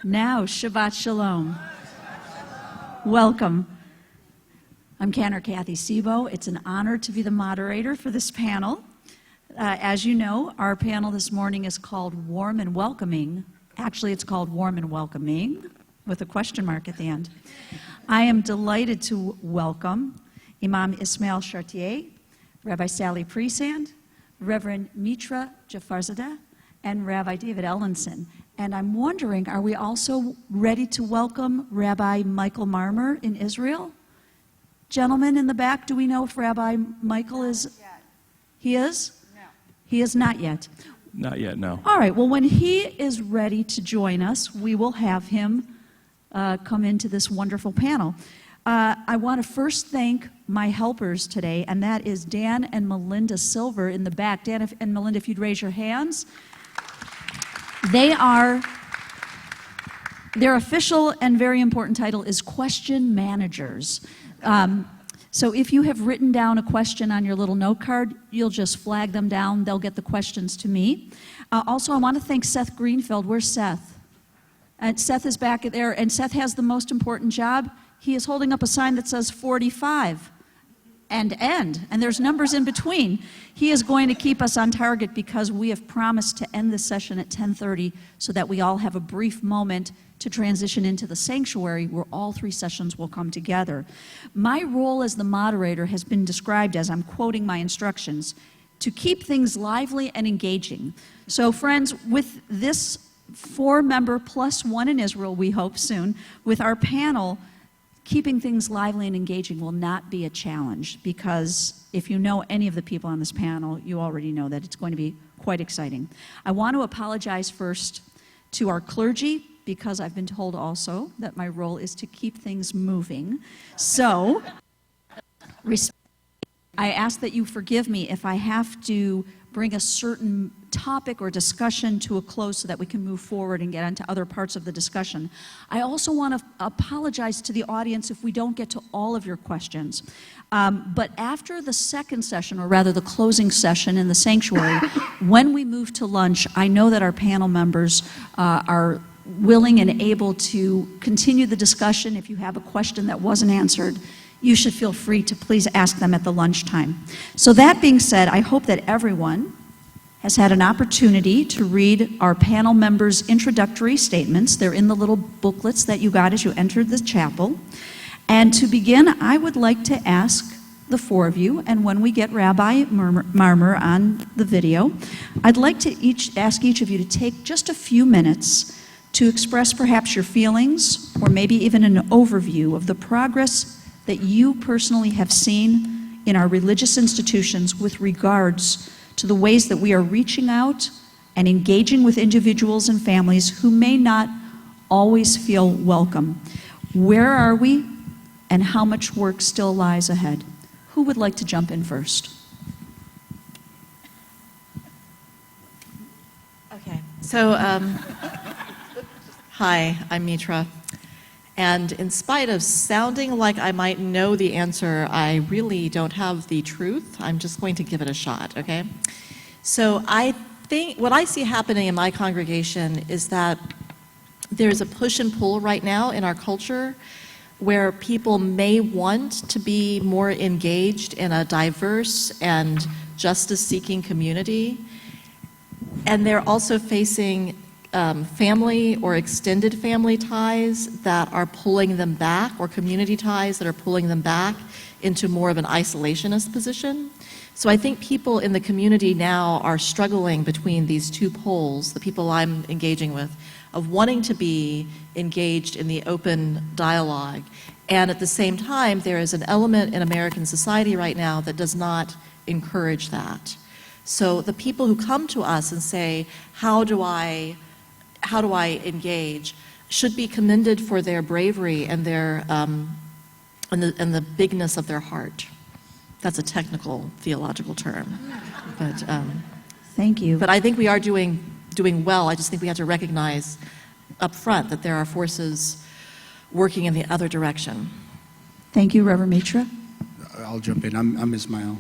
Now, Shabbat Shalom. Welcome. I'm Cantor Kathy Sebo. It's an honor to be the moderator for this panel. As you know, our panel this morning is called Warm and Welcoming. Actually, it's called Warm and Welcoming, with a question mark at the end. I am delighted to welcome Imam Ismaél Chartier, Rabbi Sally Priesand, Reverend Mitra Jafarzadeh, and Rabbi David Ellenson. And I'm wondering, are we also ready to welcome Rabbi Michael Marmur in Israel? Gentlemen in the back, do we know if Rabbi Michael is? He is? No. He is not yet. Not yet, no. All right, well, when he is ready to join us, we will have him come into this wonderful panel. I want to first thank my helpers today, and that is Dan and Melinda Silver in the back. Dan and Melinda, if you'd raise your hands. Their official and very important title is Question Managers. So if you have written down a question on your little note card, you'll just flag them down. They'll get the questions to me. Also, I want to thank Seth Greenfield. Where's Seth? And Seth is back there, and Seth has the most important job. He is holding up a sign that says 45 and end, and there's numbers in between. He is going to keep us on target because we have promised to end this session at 10:30 so that we all have a brief moment to transition into the sanctuary where all three sessions will come together. My role as the moderator has been described as, I'm quoting my instructions, to keep things lively and engaging. So friends, with this 4-member plus one in Israel, we hope soon, with our panel, keeping things lively and engaging will not be a challenge, because if you know any of the people on this panel, you already know that it's going to be quite exciting. I want to apologize first to our clergy, because I've been told also that my role is to keep things moving. So, I ask that you forgive me if I have to bring a certain topic or discussion to a close so that we can move forward and get into other parts of the discussion. I also want to apologize to the audience if we don't get to all of your questions. But after the second session, or rather the closing session in the sanctuary, when we move to lunch, I know that our panel members are willing and able to continue the discussion. If you have a question that wasn't answered, you should feel free to please ask them at the lunchtime. So that being said, I hope that everyone has had an opportunity to read our panel members' introductory statements. They're in the little booklets that you got as you entered the chapel. And to begin, I would like to ask the four of you, and when we get Rabbi Marmur on the video, I'd like to ask each of you to take just a few minutes to express perhaps your feelings, or maybe even an overview of the progress that you personally have seen in our religious institutions with regards to the ways that we are reaching out and engaging with individuals and families who may not always feel welcome. Where are we, and how much work still lies ahead? Who would like to jump in first? Okay, so hi, I'm Mitra. And in spite of sounding like I might know the answer, I really don't have the truth. I'm just going to give it a shot, okay? So I think what I see happening in my congregation is that there's a push and pull right now in our culture where people may want to be more engaged in a diverse and justice-seeking community, and they're also facing family or extended family ties that are pulling them back, or community ties that are pulling them back into more of an isolationist position. So I think people in the community now are struggling between these two poles, the people I'm engaging with, of wanting to be engaged in the open dialogue. And at the same time, there is an element in American society right now that does not encourage that. So the people who come to us and say, how do I engage, should be commended for their bravery and their and the bigness of their heart. That's a technical theological term, but thank you. But I think we are doing well. I just think we have to recognize up front that there are forces working in the other direction. Thank you, Reverend Mitra. I'll jump in. I'm Ismaél.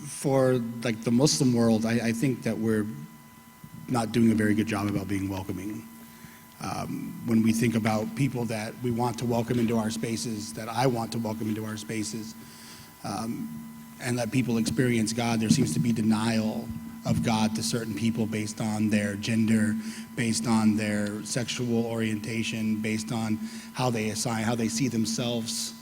For like the Muslim world, I think that we're not doing a very good job about being welcoming. When we think about people that we want to welcome into our spaces, that I want to welcome into our spaces, and let people experience God, there seems to be denial of God to certain people based on their gender, based on their sexual orientation, based on how they see themselves.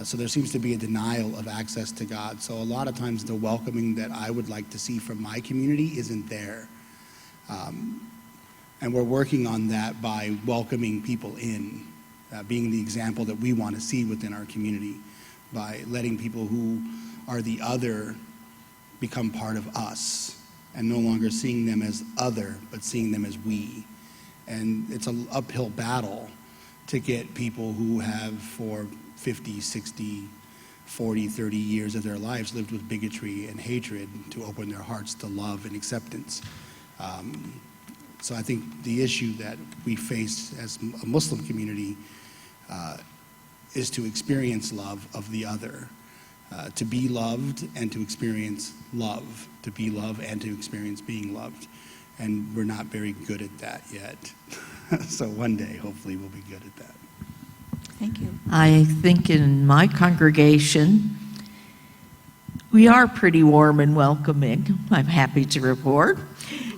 So there seems to be a denial of access to God. So a lot of times the welcoming that I would like to see from my community isn't there. And we're working on that by welcoming people in, being the example that we want to see within our community, by letting people who are the other become part of us, and no longer seeing them as other, but seeing them as we. And it's an uphill battle to get people who have for 50, 60, 40, 30 years of their lives lived with bigotry and hatred to open their hearts to love and acceptance. So I think the issue that we face as a Muslim community is to experience love of the other, to be loved and to experience love, to be loved and to experience being loved. And we're not very good at that yet. So one day, hopefully, we'll be good at that. Thank you. I think in my congregation, we are pretty warm and welcoming, I'm happy to report.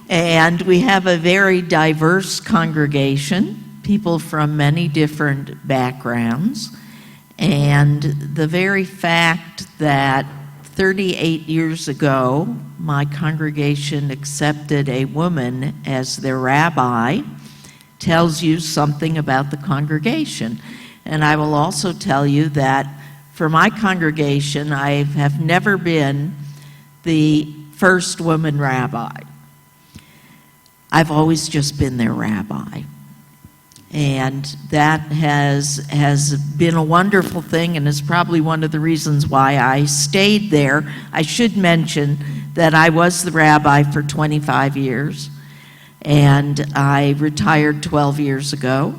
And we have a very diverse congregation, people from many different backgrounds. And the very fact that 38 years ago, my congregation accepted a woman as their rabbi tells you something about the congregation. And I will also tell you that for my congregation, I have never been the first woman rabbi. I've always just been their rabbi. And that has been a wonderful thing, and is probably one of the reasons why I stayed there. I should mention that I was the rabbi for 25 years, and I retired 12 years ago.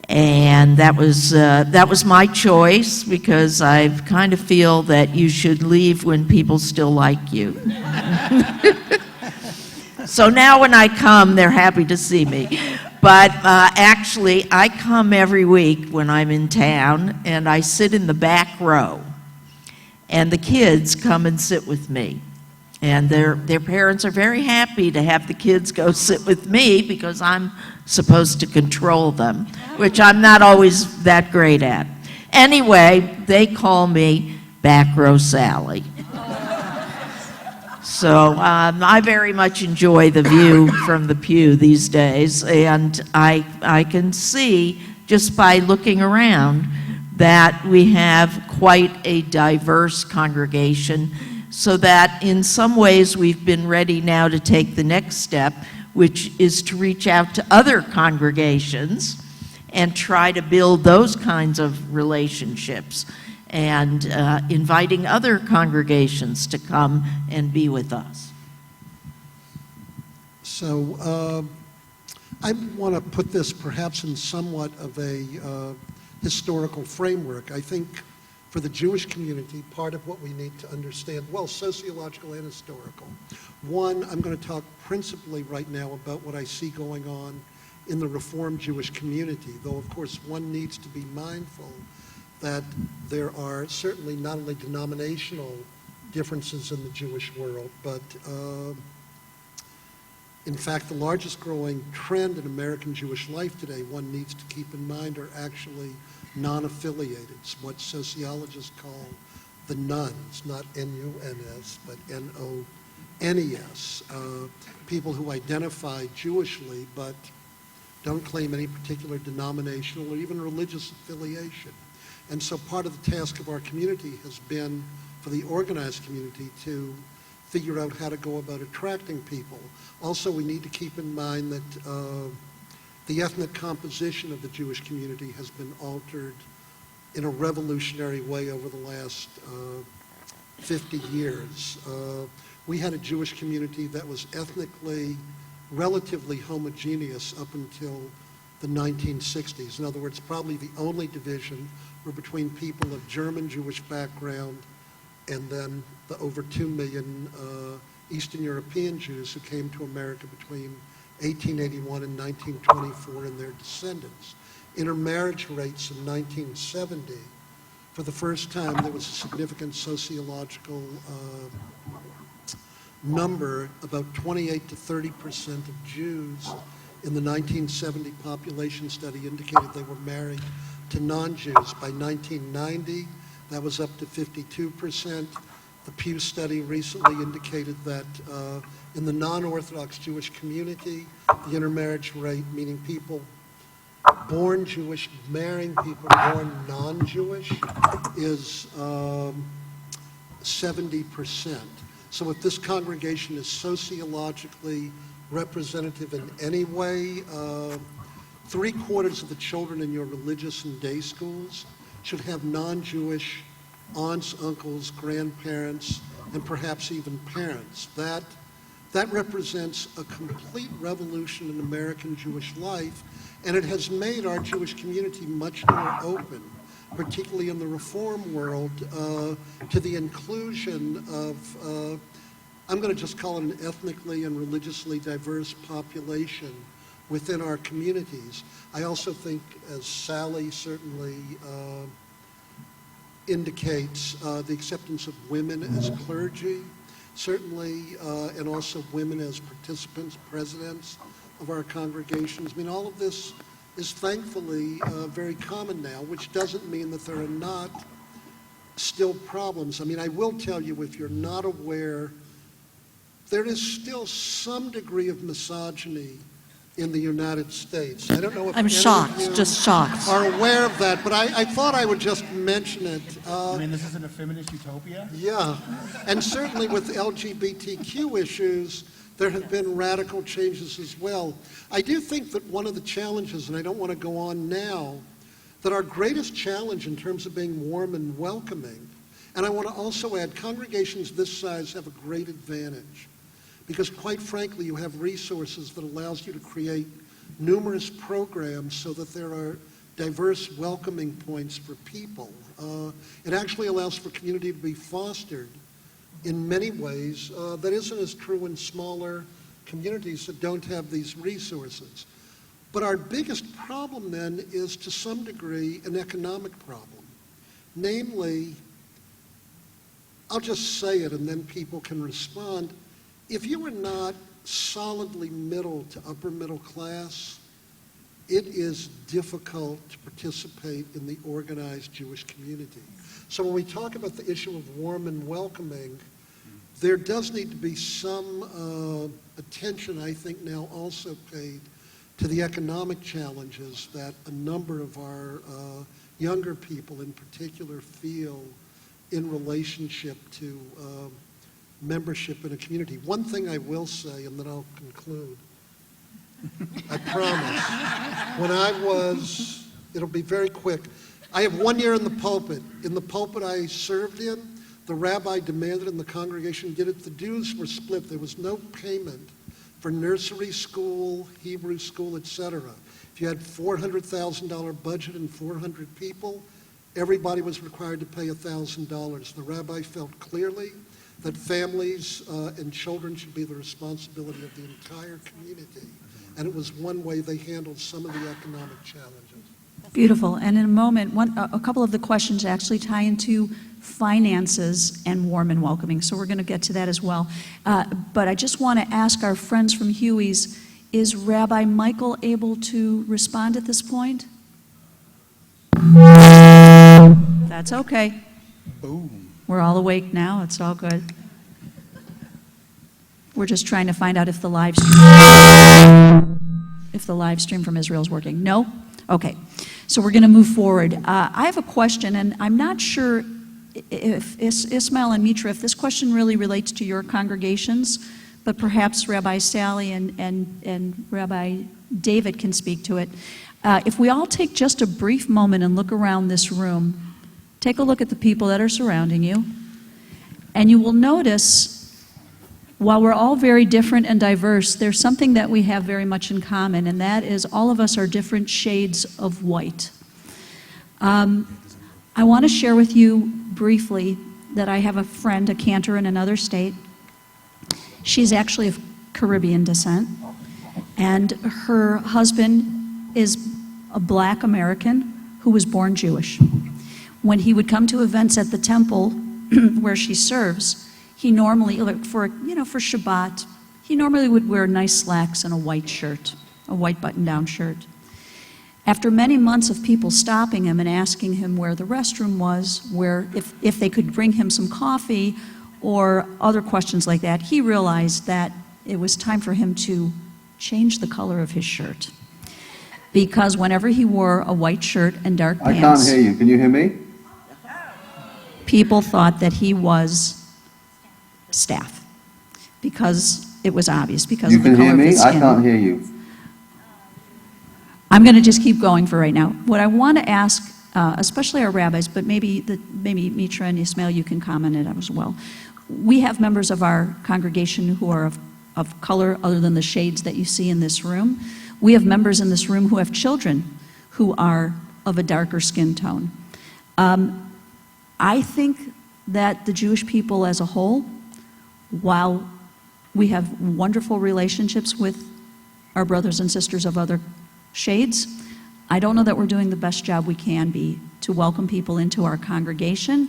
And that was my choice, because I kind of feel that you should leave when people still like you. So now when I come, they're happy to see me. But actually, I come every week when I'm in town, and I sit in the back row. And the kids come and sit with me. And their parents are very happy to have the kids go sit with me, because I'm supposed to control them, which I'm not always that great at. Anyway, they call me Back Row Sally. So I very much enjoy the view from the pew these days, and I can see just by looking around that we have quite a diverse congregation, so that in some ways we've been ready now to take the next step, which is to reach out to other congregations and try to build those kinds of relationships, and inviting other congregations to come and be with us. So I want to put this perhaps in somewhat of a historical framework. I think for the Jewish community, part of what we need to understand, well, sociological and historical. One, I'm going to talk principally right now about what I see going on in the Reformed Jewish community, though of course one needs to be mindful that there are certainly not only denominational differences in the Jewish world, but in fact the largest growing trend in American Jewish life today, one needs to keep in mind, are actually non-affiliated. It's what sociologists call the nuns, not N-U-N-S, but N-O-N-E-S, people who identify Jewishly but don't claim any particular denominational or even religious affiliation. And so part of the task of our community has been, for the organized community, to figure out how to go about attracting people. Also, we need to keep in mind that the ethnic composition of the Jewish community has been altered in a revolutionary way over the last 50 years. We had a Jewish community that was ethnically relatively homogeneous up until the 1960s. In other words, probably the only division were between people of German Jewish background and then the over 2 million Eastern European Jews who came to America between 1881 and 1924 and their descendants. Intermarriage rates in 1970, for the first time there was a significant sociological number. About 28 to 30% of Jews in the 1970 population study indicated they were married to non-Jews. By 1990, that was up to 52%. The Pew study recently indicated that in the non-Orthodox Jewish community, the intermarriage rate, meaning people born Jewish marrying people born non-Jewish, is 70%. So if this congregation is sociologically representative in any way, 3/4 of the children in your religious and day schools should have non-Jewish aunts, uncles, grandparents, and perhaps even parents. That represents a complete revolution in American Jewish life, and it has made our Jewish community much more open, particularly in the Reform world, to the inclusion of, I'm going to just call it an ethnically and religiously diverse population within our communities. I also think, as Sally certainly indicates, the acceptance of women as clergy, certainly, and also women as participants, presidents of our congregations. I mean, all of this is thankfully very common now, which doesn't mean that there are not still problems. I mean, I will tell you, if you're not aware, there is still some degree of misogyny in the United States. I don't know if I'm any shocked, of you just shocked. are aware of that, but I thought I would just mention it. I mean, this isn't a feminist utopia? Yeah, and certainly with LGBTQ issues, there have been radical changes as well. I do think that one of the challenges, and I don't want to go on now, that our greatest challenge in terms of being warm and welcoming, and I want to also add, congregations this size have a great advantage, because quite frankly, you have resources that allows you to create numerous programs so that there are diverse welcoming points for people. It actually allows for community to be fostered in many ways that isn't as true in smaller communities that don't have these resources. But our biggest problem then is, to some degree, an economic problem. Namely, I'll just say it and then people can respond. If you are not solidly middle to upper middle class, it is difficult to participate in the organized Jewish community. So when we talk about the issue of warm and welcoming, there does need to be some attention, I think, now also paid to the economic challenges that a number of our younger people in particular feel in relationship to membership in a community. One thing I will say, and then I'll conclude, I promise. When I was, it'll be very quick, I have 1 year in the pulpit. In the pulpit I served in, the rabbi demanded and the congregation did it. The dues were split. There was no payment for nursery school, Hebrew school, etc. If you had $400,000 budget and 400 people, everybody was required to pay $1,000. The rabbi felt clearly that families and children should be the responsibility of the entire community. And it was one way they handled some of the economic challenges. Beautiful. And in a moment, a couple of the questions actually tie into finances and warm and welcoming. So we're going to get to that as well. But I just want to ask our friends from Huey's, is Rabbi Michael able to respond at this point? That's okay. Boom. We're all awake now. It's all good. We're just trying to find out if the live stream from Israel is working. No? Okay. So we're going to move forward. I have a question, and I'm not sure if Ismael and Mitra, if this question really relates to your congregations, but perhaps Rabbi Sally and Rabbi David can speak to it. If we all take just a brief moment and look around this room, take a look at the people that are surrounding you, and you will notice, while we're all very different and diverse, there's something that we have very much in common, and that is all of us are different shades of white. I want to share with you briefly that I have a friend, a cantor in another state. She's actually of Caribbean descent, And her husband is a black American who was born Jewish. When he would come to events at the temple where she serves, he normally, for Shabbat, he normally would wear nice slacks and a white shirt, a white button-down shirt. After many months of people stopping him and asking him where the restroom was, where if they could bring him some coffee or other questions like that, he realized that it was time for him to change the color of his shirt. Because whenever he wore a white shirt and dark pants, I can't hear you. Can you hear me? people thought that he was staff because it was obvious, because You of the can color hear of me? his I skin. can't hear you. I'm going to just keep going for right now. What I want to ask, especially our rabbis, but maybe Mitra and Ismaél, you can comment it as well. We have members of our congregation who are of color other than the shades that you see in this room. We have members in this room who have children who are of a darker skin tone. I think that the Jewish people as a whole, while we have wonderful relationships with our brothers and sisters of other shades, I don't know that we're doing the best job we can be to welcome people into our congregation.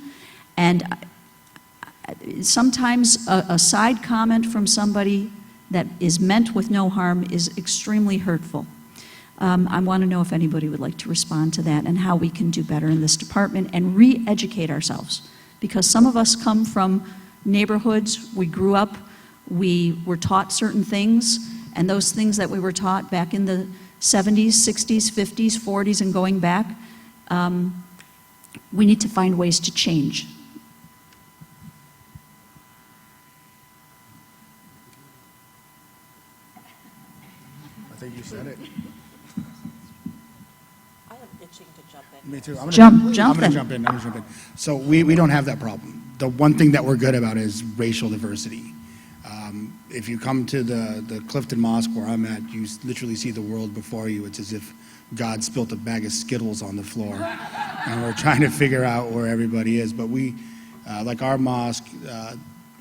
And sometimes a side comment from somebody that is meant with no harm is extremely hurtful. I want to know if anybody would like to respond to that and how we can do better in this department and re-educate ourselves. Because some of us come from neighborhoods, we grew up, we were taught certain things, and those things that we were taught back in the 70s, 60s, 50s, 40s, and going back, we need to find ways to change. I think you said it. I am itching to jump in. Me too. I'm gonna Jump I'm in. gonna jump in. I'm gonna jump in. So we don't have that problem. The one thing that we're good about is racial diversity. If you come to the Clifton Mosque where I'm at, you literally see the world before you. It's as if God spilt a bag of Skittles on the floor, and we're trying to figure out where everybody is. But we, like our mosque,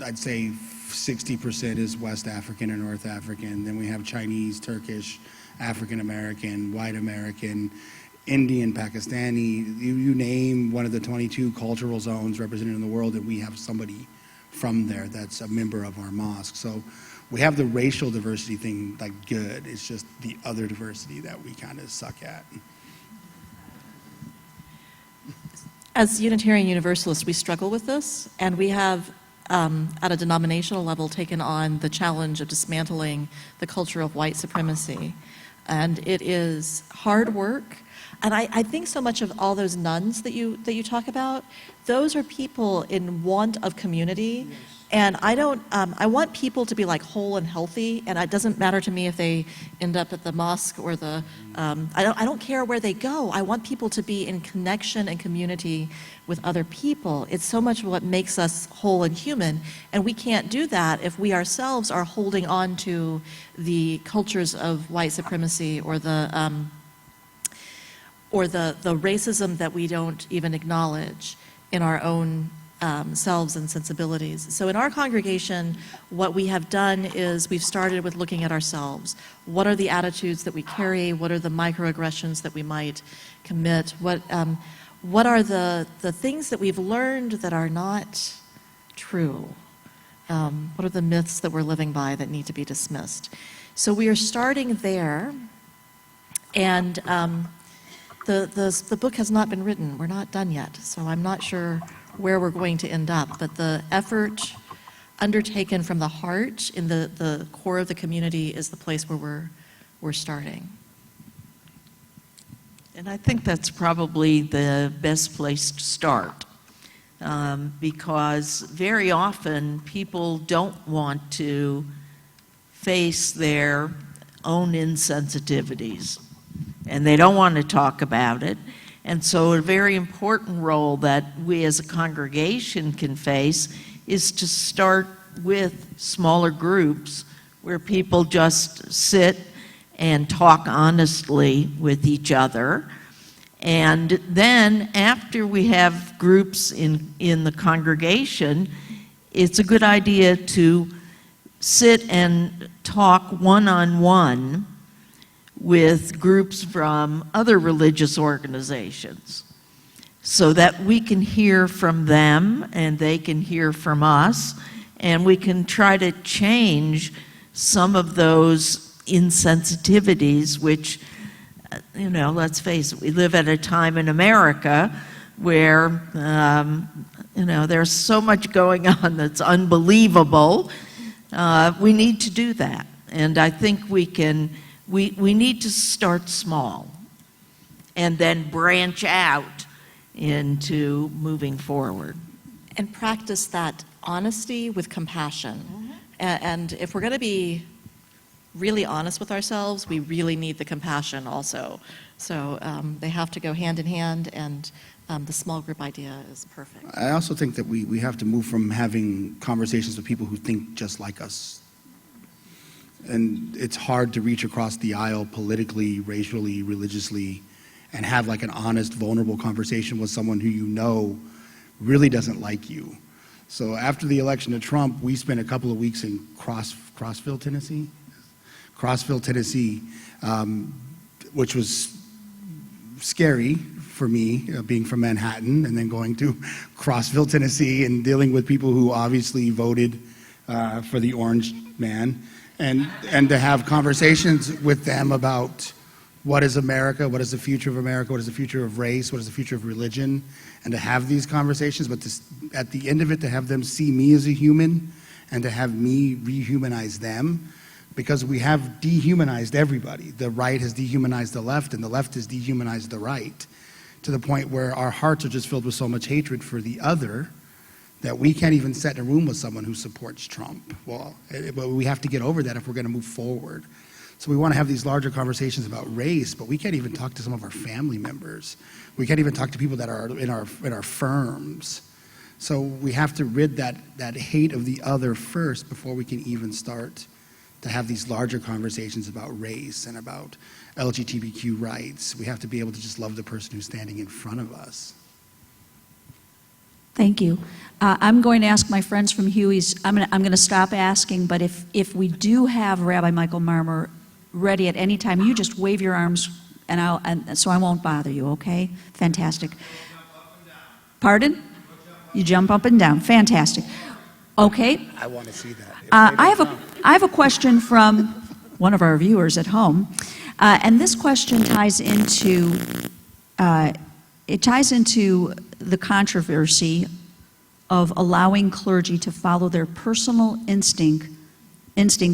I'd say 60% is West African or North African. Then we have Chinese, Turkish, African American, white American, Indian, Pakistani. You name one of the 22 cultural zones represented in the world, and we have somebody from there that's a member of our mosque. So we have the racial diversity thing like good. It's just the other diversity that we kind of suck at. As Unitarian Universalists, we struggle with this, and we have, at a denominational level, taken on the challenge of dismantling the culture of white supremacy. And it is hard work. And I think so much of all those nuns that you talk about, those are people in want of community. Yes. And I want people to be like whole and healthy, and it doesn't matter to me if they end up at the mosque or the, I don't care where they go. I want people to be in connection and community with other people. It's so much what makes us whole and human, and we can't do that if we ourselves are holding on to the cultures of white supremacy or the racism that we don't even acknowledge in our own selves and sensibilities. So in our congregation, what we have done is we've started with looking at ourselves. What are the attitudes that we carry? What are the microaggressions that we might commit? What are the things that we've learned that are not true? What are the myths that we're living by that need to be dismissed? So we are starting there, and the book has not been written. We're not done yet, so I'm not sure where we're going to end up. But the effort undertaken from the heart in the core of the community is the place where we're starting. And I think that's probably the best place to start, because very often people don't want to face their own insensitivities, and they don't want to talk about it. And so a very important role that we as a congregation can face is to start with smaller groups where people just sit and talk honestly with each other. And then after we have groups in the congregation, it's a good idea to sit and talk one-on-one with groups from other religious organizations so that we can hear from them and they can hear from us, and we can try to change some of those insensitivities, which, you know, let's face it, we live at a time in America where, you know, there's so much going on that's unbelievable. We need to do that. And I think we need to start small and then branch out into moving forward. And practice that honesty with compassion. And if we're going to be really honest with ourselves, we really need the compassion also. So they have to go hand in hand, and the small group idea is perfect. I also think that we have to move from having conversations with people who think just like us. And it's hard to reach across the aisle politically, racially, religiously, and have like an honest, vulnerable conversation with someone who you know really doesn't like you. So after the election of Trump, we spent a couple of weeks in Crossville, Tennessee, which was scary for me, being from Manhattan, and then going to Crossville, Tennessee, and dealing with people who obviously voted for the orange man, and to have conversations with them about what is America, what is the future of America, what is the future of race, what is the future of religion, and to have these conversations, but at the end of it, to have them see me as a human and to have me rehumanize them, because we have dehumanized everybody. The right has dehumanized the left, and the left has dehumanized the right, to the point where our hearts are just filled with so much hatred for the other that we can't even sit in a room with someone who supports Trump. Well, but we have to get over that if we're going to move forward. So we want to have these larger conversations about race, but we can't even talk to some of our family members. We can't even talk to people that are in our firms. So we have to rid that hate of the other first before we can even start to have these larger conversations about race and about LGBTQ rights. We have to be able to just love the person who's standing in front of us. Thank you. I'm going to ask my friends from Huey's, I'm going to stop asking, but if we do have Rabbi Michael Marmur ready at any time, you just wave your arms, and so I won't bother you, okay? Fantastic. Pardon? You jump up and down. Fantastic. Okay. I want to see that. I have a question from one of our viewers at home, and this question ties into the controversy of allowing clergy to follow their personal instinct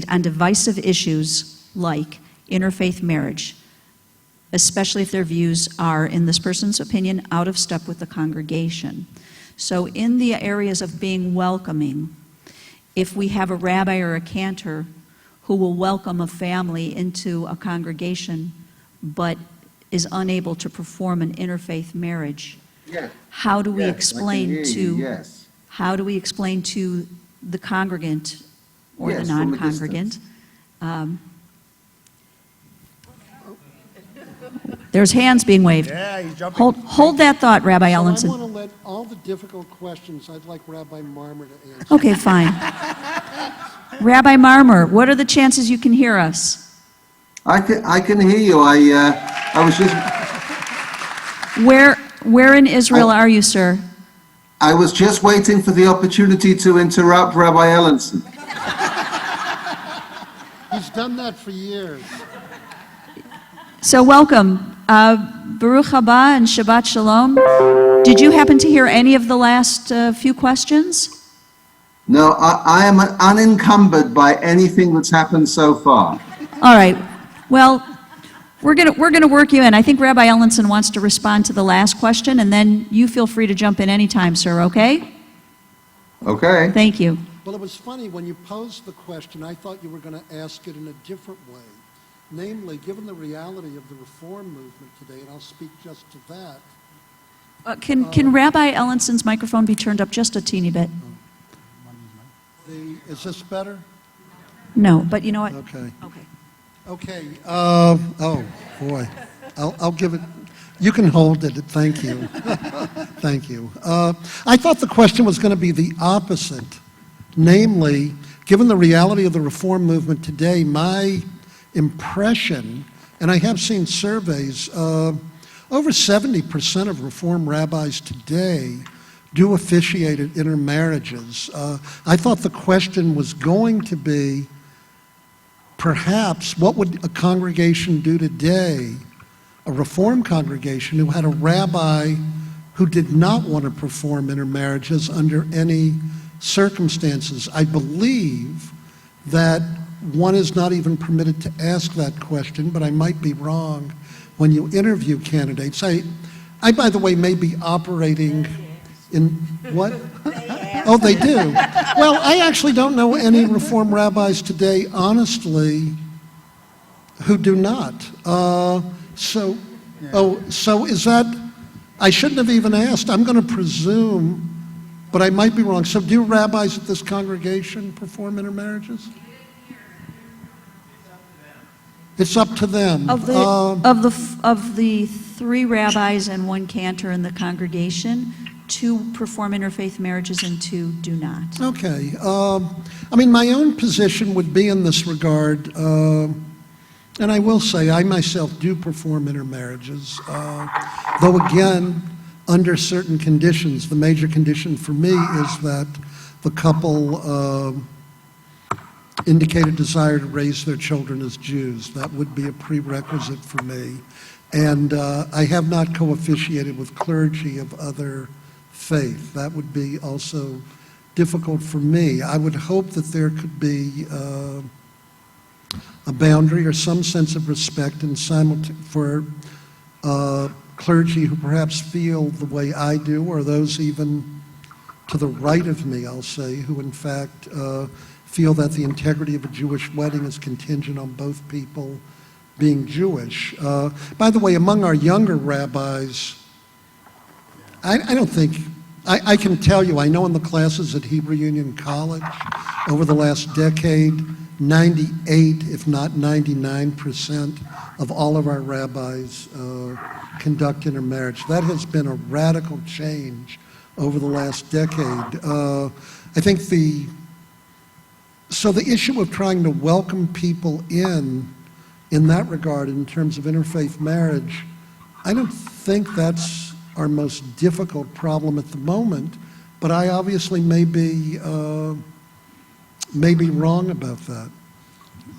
on divisive issues like interfaith marriage, especially if their views are, in this person's opinion, out of step with the congregation. So in the areas of being welcoming, if we have a rabbi or a cantor who will welcome a family into a congregation but is unable to perform an interfaith marriage, how do we explain to the congregant or the non-congregant? There's hands being waved. Yeah, he's jumping. Hold that thought, Rabbi Ellenson. So I want to let all the difficult questions, I'd like Rabbi Marmur to answer. Okay, fine. Rabbi Marmur, what are the chances you can hear us? I can hear you. I was just. Where in Israel are you, sir? I was just waiting for the opportunity to interrupt Rabbi Ellenson. He's done that for years. So welcome. Baruch haba and Shabbat Shalom. Did you happen to hear any of the last few questions? No, I am unencumbered by anything that's happened so far. All right. Well, we're gonna work you in. I think Rabbi Ellenson wants to respond to the last question, and then you feel free to jump in anytime, sir, okay? Okay. Thank you. Well, it was funny, when you posed the question, I thought you were going to ask it in a different way. Namely, given the reality of the reform movement today, and I'll speak just to that. Can Rabbi Ellenson's microphone be turned up just a teeny bit? Is this better? No, but you know what? Okay. Okay. Okay. Oh, boy. I'll give it. You can hold it. Thank you. Thank you. I thought the question was going to be the opposite. Namely, given the reality of the reform movement today, my impression and I have seen surveys, over 70% of Reform rabbis today do officiate at intermarriages. I thought the question was going to be, perhaps, what would a congregation do today, a Reform congregation who had a rabbi who did not want to perform intermarriages under any circumstances? I believe that one is not even permitted to ask that question, but I might be wrong when you interview candidates. I by the way, may be operating in what? Oh, they do. Well, I actually don't know any Reform rabbis today, honestly, who do not. So is that, I shouldn't have even asked. I'm going to presume, but I might be wrong. So do rabbis at this congregation perform intermarriages? It's up to them. Of the 3 rabbis and 1 cantor in the congregation, 2 perform interfaith marriages and 2 do not. Okay. I mean, my own position would be in this regard, and I will say I myself do perform intermarriages, though again, under certain conditions. The major condition for me is that the couple indicate a desire to raise their children as Jews. That would be a prerequisite for me. And I have not co-officiated with clergy of other faith. That would be also difficult for me. I would hope that there could be a boundary or some sense of respect and for clergy who perhaps feel the way I do, or those even to the right of me, I'll say, who in fact feel that the integrity of a Jewish wedding is contingent on both people being Jewish. By the way, among our younger rabbis, I don't think, I can tell you, I know in the classes at Hebrew Union College over the last decade, 98, if not 99% of all of our rabbis conduct intermarriage. That has been a radical change over the last decade. I think the issue of trying to welcome people in that regard, in terms of interfaith marriage, I don't think that's our most difficult problem at the moment, but I obviously may be wrong about that.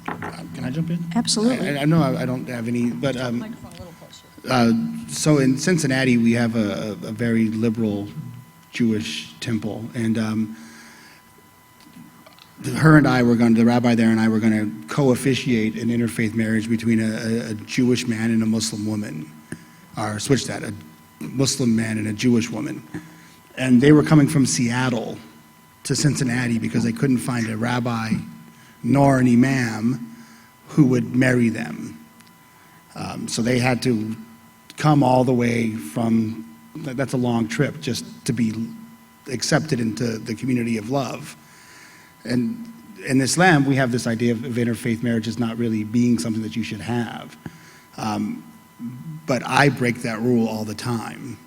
Can I jump in? Absolutely. I know I don't have any, but so in Cincinnati we have a very liberal Jewish temple, and the rabbi there and I were going to co-officiate an interfaith marriage between a Jewish man and a Muslim woman, or switch that, a Muslim man and a Jewish woman. And they were coming from Seattle to Cincinnati because they couldn't find a rabbi nor an imam who would marry them. So they had to come all the way from, that's a long trip, just to be accepted into the community of love. And in Islam, we have this idea of interfaith marriage as not really being something that you should have. But I break that rule all the time.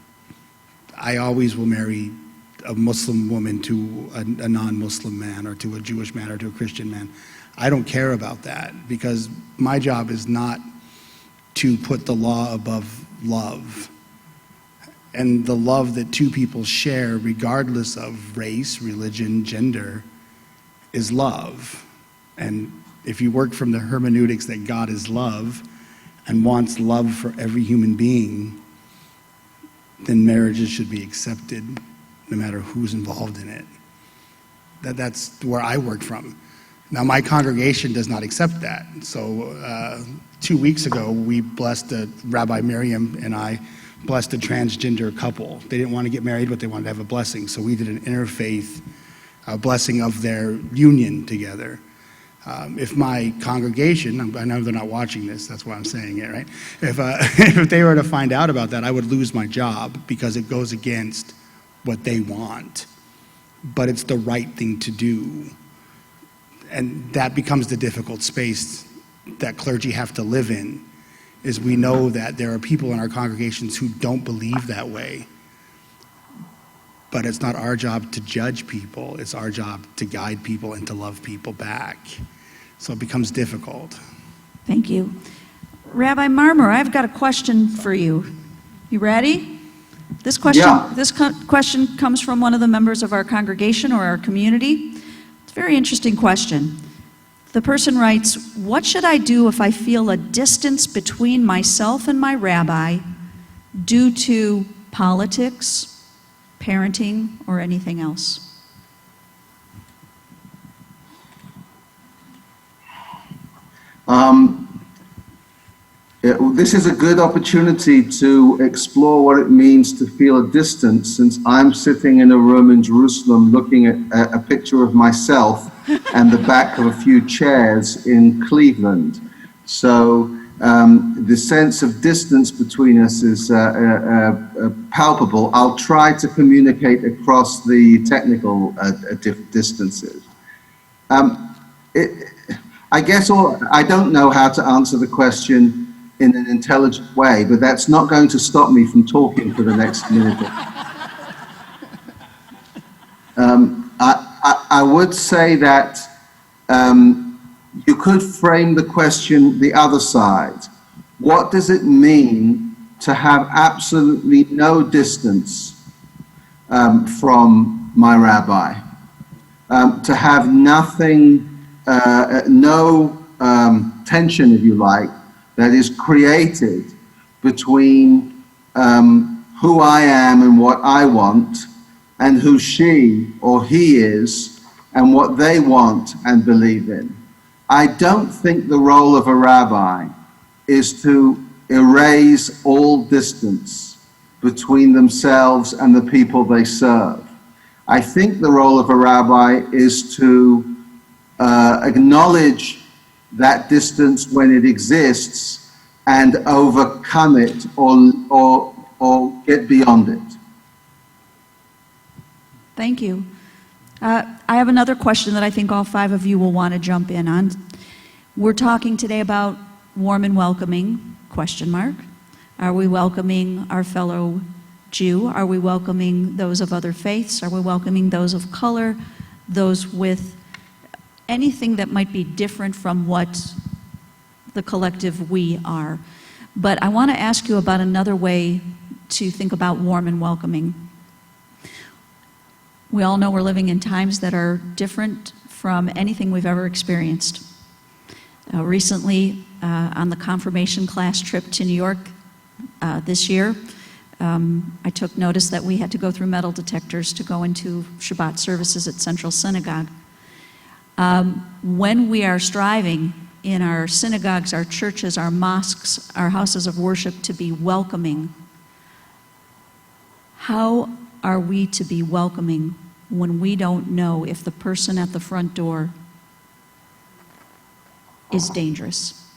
I always will marry a Muslim woman to a non-Muslim man, or to a Jewish man, or to a Christian man. I don't care about that, because my job is not to put the law above love. And the love that two people share, regardless of race, religion, gender, is love. And if you work from the hermeneutics that God is love and wants love for every human being, then marriages should be accepted no matter who's involved in it. That's where I work from. Now, my congregation does not accept that. So 2 weeks ago, we blessed Rabbi Miriam and I blessed a transgender couple. They didn't want to get married, but they wanted to have a blessing. So we did an interfaith blessing of their union together. If my congregation, I know they're not watching this, that's why I'm saying it, right? If they were to find out about that, I would lose my job, because it goes against what they want. But it's the right thing to do. And that becomes the difficult space that clergy have to live in, is we know that there are people in our congregations who don't believe that way. But it's not our job to judge people. It's our job to guide people and to love people back. So it becomes difficult. Thank you. Rabbi Marmur, I've got a question for you. You ready? This question, Yeah. question comes from one of the members of our congregation or our community. It's a very interesting question. The person writes, "What should I do if I feel a distance between myself and my rabbi due to politics, parenting, or anything else?" This is a good opportunity to explore what it means to feel a distance, since I'm sitting in a room in Jerusalem looking at a picture of myself and the back of a few chairs in Cleveland. So the sense of distance between us is palpable. I'll try to communicate across the technical distances. I guess I don't know how to answer the question in an intelligent way, but that's not going to stop me from talking for the next minute. I would say that you could frame the question the other side. What does it mean to have absolutely no distance from my rabbi? To have nothing, no tension, if you like, that is created between who I am and what I want, and who she or he is and what they want and believe in. I don't think the role of a rabbi is to erase all distance between themselves and the people they serve. I think the role of a rabbi is to acknowledge that distance when it exists and overcome it or get beyond it. Thank you. I have another question that I think all five of you will want to jump in on. We're talking today about warm and welcoming, question mark. Are we welcoming our fellow Jew? Are we welcoming those of other faiths? Are we welcoming those of color, those with anything that might be different from what the collective we are? But I want to ask you about another way to think about warm and welcoming. We all know we're living in times that are different from anything we've ever experienced. Recently, on the confirmation class trip to New York this year, I took notice that we had to go through metal detectors to go into Shabbat services at Central Synagogue. When we are striving in our synagogues, our churches, our mosques, our houses of worship to be welcoming, how are we to be welcoming when we don't know if the person at the front door is dangerous,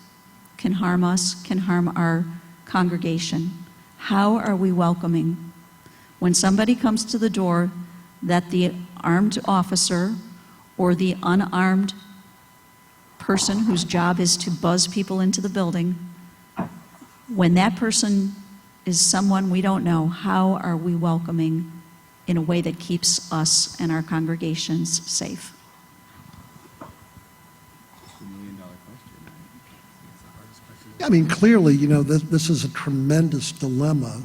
can harm us, can harm our congregation? How are we welcoming when somebody comes to the door that the armed officer or the unarmed person whose job is to buzz people into the building, when that person is someone we don't know, how are we welcoming in a way that keeps us and our congregations safe? I mean, clearly, you know, this is a tremendous dilemma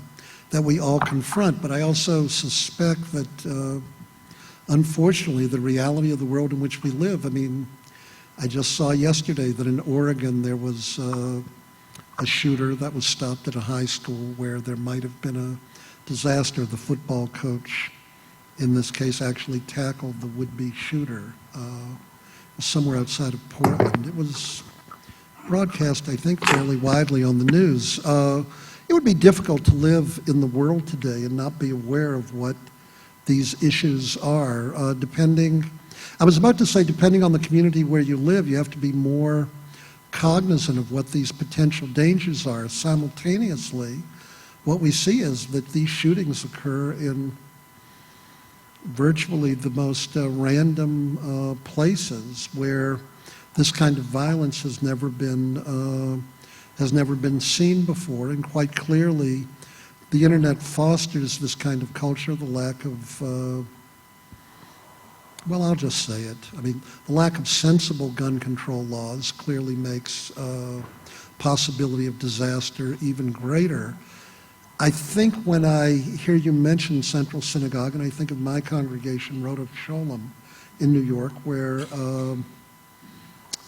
that we all confront, but I also suspect that, unfortunately, the reality of the world in which we live, I mean, I just saw yesterday that in Oregon there was a shooter that was stopped at a high school where there might have been a disaster. The football coach, in this case, actually tackled the would-be shooter somewhere outside of Portland. It was broadcast, I think, fairly widely on the news. It would be difficult to live in the world today and not be aware of what these issues are. I was about to say, depending on the community where you live, you have to be more cognizant of what these potential dangers are. Simultaneously, what we see is that these shootings occur in virtually the most random places where this kind of violence has never been seen before, and quite clearly, the internet fosters this kind of culture. The lack of, well, I'll just say it. I mean, the lack of sensible gun control laws clearly makes possibility of disaster even greater. I think when I hear you mention Central Synagogue, and I think of my congregation, Rodef Sholem, in New York, where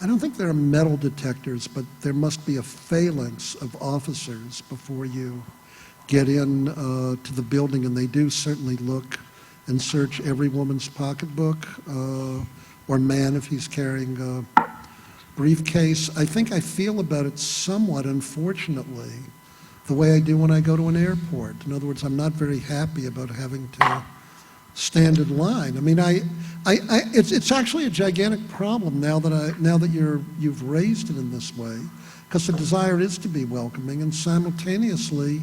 I don't think there are metal detectors, but there must be a phalanx of officers before you get in to the building, and they do certainly look and search every woman's pocketbook, or man if he's carrying a briefcase. I think I feel about it somewhat, unfortunately, the way I do when I go to an airport. In other words, I'm not very happy about having to stand in line. I mean, it's actually a gigantic problem now that you've raised it in this way, because the desire is to be welcoming, and simultaneously,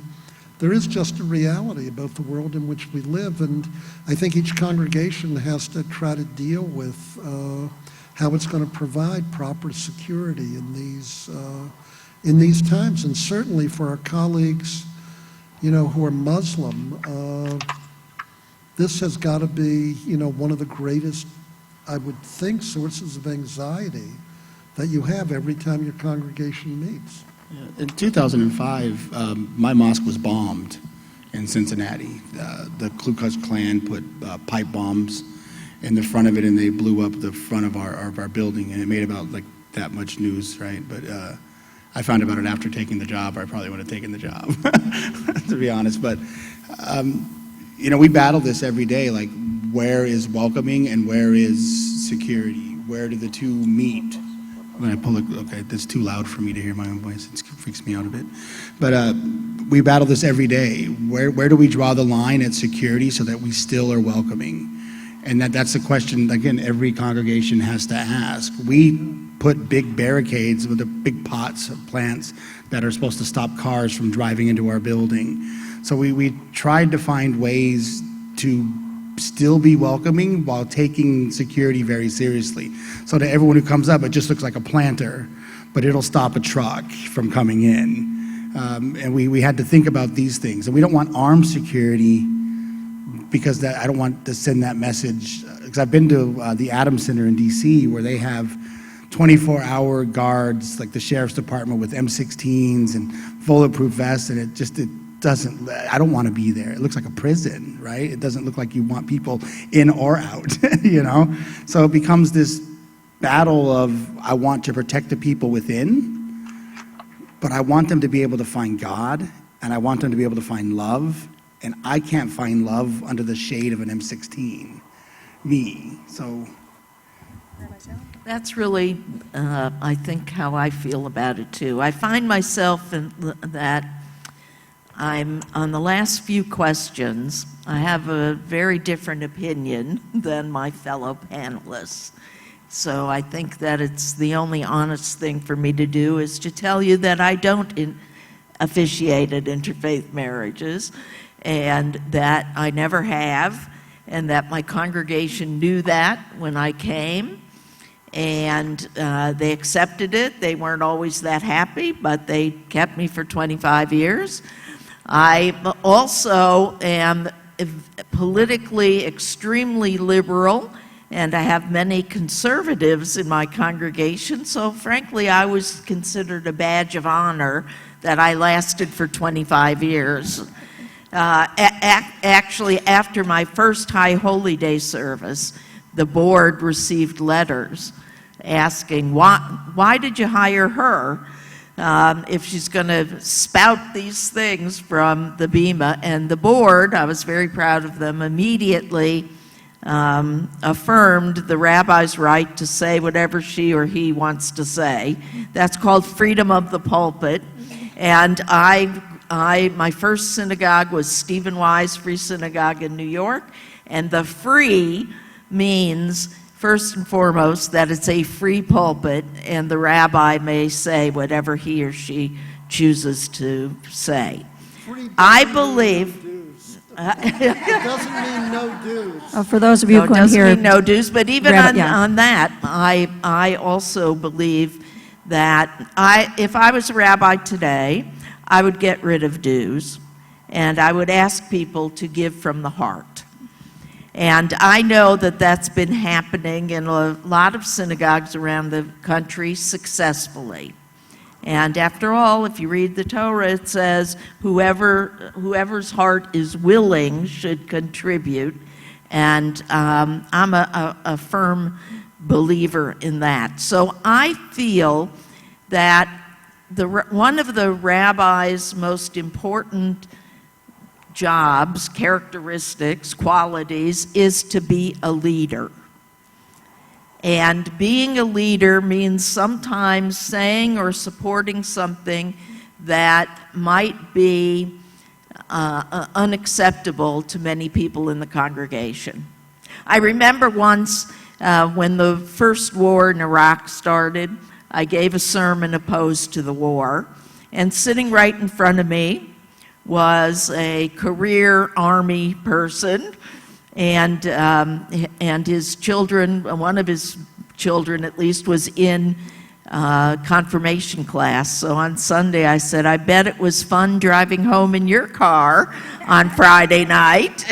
there is just a reality about the world in which we live, and I think each congregation has to try to deal with how it's going to provide proper security in these times, and certainly for our colleagues, who are Muslim. This has got to be, one of the greatest, I would think, sources of anxiety that you have every time your congregation meets. In 2005, my mosque was bombed in Cincinnati. The Ku Klux Klan put pipe bombs in the front of it, and they blew up the front of our building, and it made about like that much news, right? But I found about it after taking the job, or I probably would have taken the job, to be honest. But we battle this every day, like where is welcoming and where is security? Where do the two meet? When I pull it, okay, that's too loud for me to hear my own voice. It freaks me out a bit. But we battle this every day. Where do we draw the line at security so that we still are welcoming? And that's the question, again, every congregation has to ask. We put big barricades with the big pots of plants that are supposed to stop cars from driving into our building. So we tried to find ways to still be welcoming while taking security very seriously. So to everyone who comes up, it just looks like a planter, but it'll stop a truck from coming in. And we had to think about these things. And we don't want armed security because I don't want to send that message. Because I've been to the Adams Center in DC where they have 24-hour guards, like the sheriff's department with M16s and bulletproof vests, and it doesn't, I don't want to be there. It looks like a prison, right? It doesn't look like you want people in or out, So it becomes this battle of, I want to protect the people within, but I want them to be able to find God, and I want them to be able to find love, and I can't find love under the shade of an M16, so. That's really, I think, how I feel about it too. I find myself in that I'm, on the last few questions, I have a very different opinion than my fellow panelists. So I think that it's the only honest thing for me to do is to tell you that I don't officiate at interfaith marriages, and that I never have, and that my congregation knew that when I came, and they accepted it. They weren't always that happy, but they kept me for 25 years. I also am politically extremely liberal, and I have many conservatives in my congregation, so frankly, I was considered a badge of honor that I lasted for 25 years. Actually, after my first High Holy Day service, the board received letters asking, why did you hire her if she's going to spout these things from the Bema? And the board, I was very proud of them, immediately affirmed the rabbi's right to say whatever she or he wants to say. That's called freedom of the pulpit. And my first synagogue was Stephen Wise Free Synagogue in New York, and the free means, first and foremost, that it's a free pulpit, and the rabbi may say whatever he or she chooses to say. I believe... It doesn't mean no dues. For those of you No, who it couldn't doesn't hear, mean no dues, but even Yeah. on that, I also believe that if I was a rabbi today, I would get rid of dues, and I would ask people to give from the heart. And I know that that's been happening in a lot of synagogues around the country successfully. And after all, if you read the Torah, it says whoever's heart is willing should contribute. And I'm a firm believer in that. So I feel that one of the rabbi's most important jobs, characteristics, qualities, is to be a leader. And being a leader means sometimes saying or supporting something that might be unacceptable to many people in the congregation. I remember once when the first war in Iraq started, I gave a sermon opposed to the war, and sitting right in front of me was a career Army person, and his children, one of his children at least, was in confirmation class. So on Sunday I said, I bet it was fun driving home in your car on Friday night.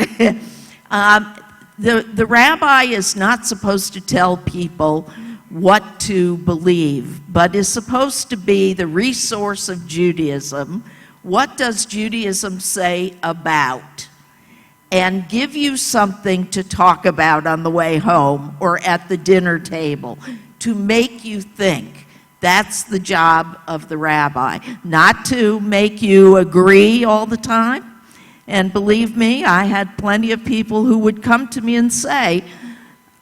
The rabbi is not supposed to tell people what to believe, but is supposed to be the resource of Judaism. What does Judaism say about? And give you something to talk about on the way home or at the dinner table to make you think. That's the job of the rabbi, not to make you agree all the time. And believe me, I had plenty of people who would come to me and say,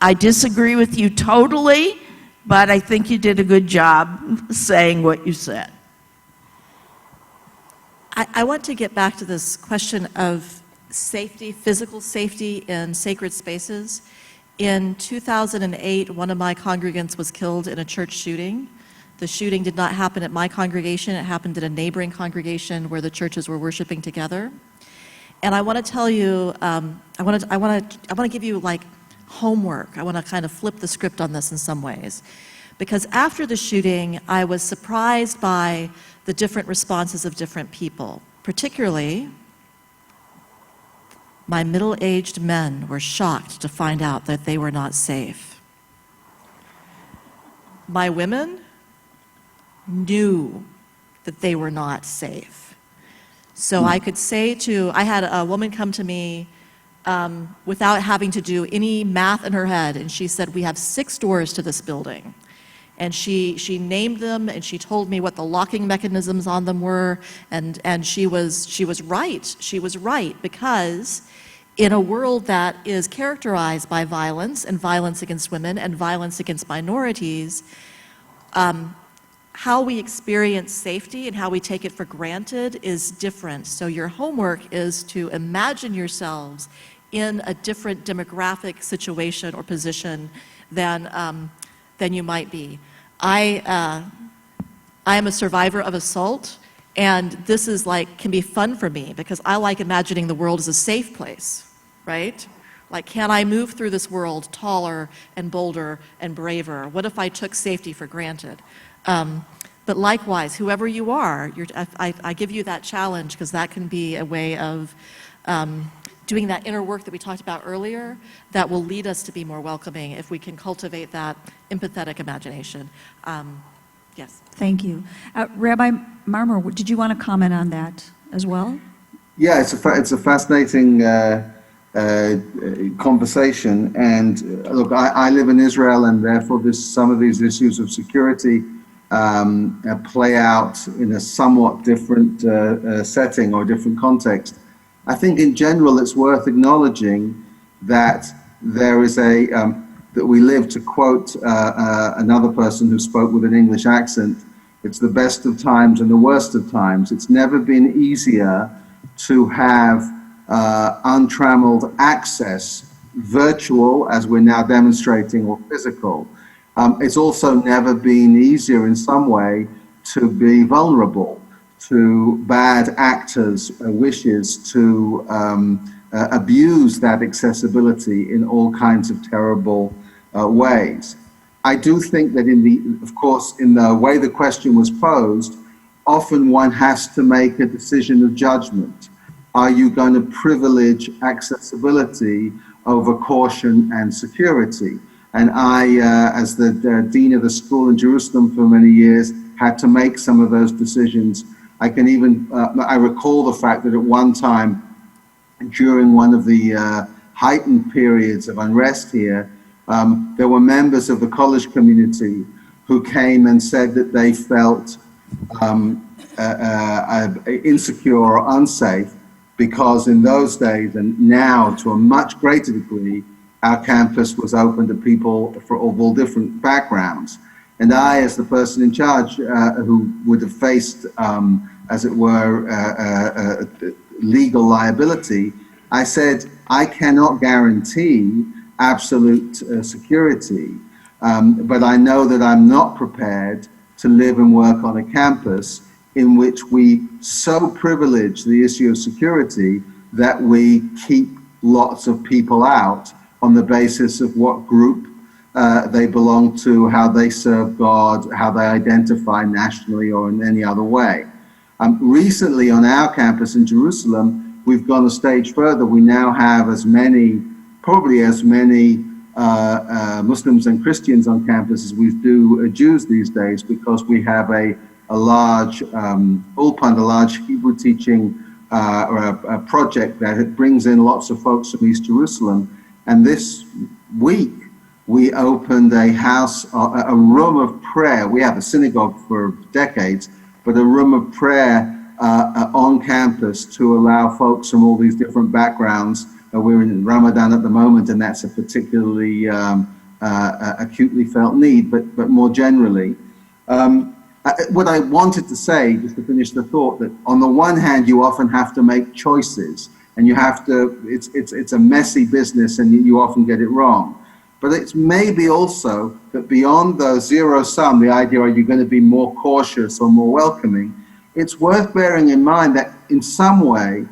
I disagree with you totally, but I think you did a good job saying what you said. I want to get back to this question of safety, physical safety in sacred spaces. In 2008, one of my congregants was killed in a church shooting. The shooting did not happen at my congregation. It happened at a neighboring congregation where the churches were worshiping together. And I want to tell you, I want to give you like homework. I want to kind of flip the script on this in some ways. Because after the shooting, I was surprised by the different responses of different people. Particularly, my middle-aged men were shocked to find out that they were not safe. My women knew that they were not safe. So I could say I had a woman come to me without having to do any math in her head, and she said, we have 6 doors to this building. And she named them, and she told me what the locking mechanisms on them were, and she was right. She was right, because in a world that is characterized by violence, and violence against women, and violence against minorities, how we experience safety and how we take it for granted is different. So your homework is to imagine yourselves in a different demographic situation or position than you might be. I am a survivor of assault, and this is can be fun for me because I like imagining the world as a safe place, right? Like, can I move through this world taller and bolder and braver? What if I took safety for granted? But likewise, whoever you are, I give you that challenge because that can be a way of doing that inner work that we talked about earlier that will lead us to be more welcoming if we can cultivate that empathetic imagination. Yes. Thank you. Rabbi Marmur, did you want to comment on that as well? Yeah, it's a fascinating conversation. And look, I live in Israel, and therefore some of these issues of security play out in a somewhat different setting or different context. I think in general it's worth acknowledging that there is that we live, to quote another person who spoke with an English accent, it's the best of times and the worst of times. It's never been easier to have untrammeled access, virtual, as we're now demonstrating, or physical. It's also never been easier in some way to be vulnerable to bad actors' wishes to abuse that accessibility in all kinds of terrible ways. I do think that of course, in the way the question was posed, often one has to make a decision of judgment. Are you going to privilege accessibility over caution and security? And I, as the dean of the school in Jerusalem for many years, had to make some of those decisions. I can even, I recall the fact that at one time, during one of the heightened periods of unrest here, there were members of the college community who came and said that they felt insecure or unsafe because in those days, and now to a much greater degree, our campus was open to people of all different backgrounds. And I, as the person in charge who would have faced, as it were, legal liability, I said, I cannot guarantee absolute security, but I know that I'm not prepared to live and work on a campus in which we so privilege the issue of security that we keep lots of people out on the basis of what group they belong to, how they serve God, how they identify nationally or in any other way. Recently on our campus in Jerusalem, we've gone a stage further. We now have as many, probably as many Muslims and Christians on campus as we do Jews these days, because we have a large Ulpan, a large Hebrew teaching or a project that brings in lots of folks from East Jerusalem. And this week, we opened a house, a room of prayer. We have a synagogue for decades, but a room of prayer on campus to allow folks from all these different backgrounds. We're in Ramadan at the moment, and that's a particularly acutely felt need, but more generally. What I wanted to say, just to finish the thought, that on the one hand, you often have to make choices, and you have to, it's a messy business, and you often get it wrong. But it's maybe also that beyond the zero sum, the idea, are you going to be more cautious or more welcoming? It's worth bearing in mind that in some way,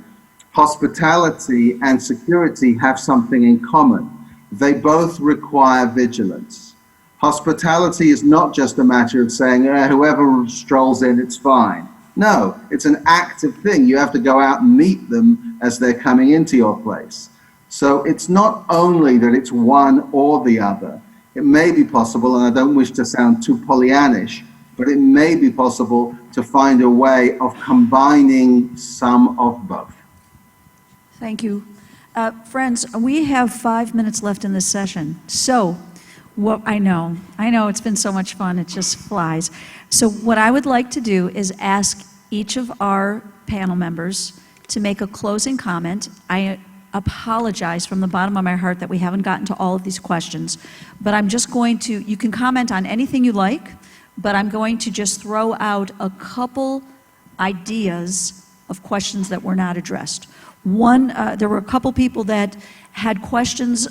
hospitality and security have something in common. They both require vigilance. Hospitality is not just a matter of saying, whoever strolls in, it's fine. No, it's an active thing. You have to go out and meet them as they're coming into your place. So it's not only that it's one or the other. It may be possible, and I don't wish to sound too Pollyannish, but it may be possible to find a way of combining some of both. Thank you. Friends, we have 5 minutes left in this session. So, I know it's been so much fun, it just flies. So what I would like to do is ask each of our panel members to make a closing comment. I apologize from the bottom of my heart that we haven't gotten to all of these questions, but I'm just going to, you can comment on anything you like, but I'm going to just throw out a couple ideas of questions that were not addressed. One, there were a couple people that had questions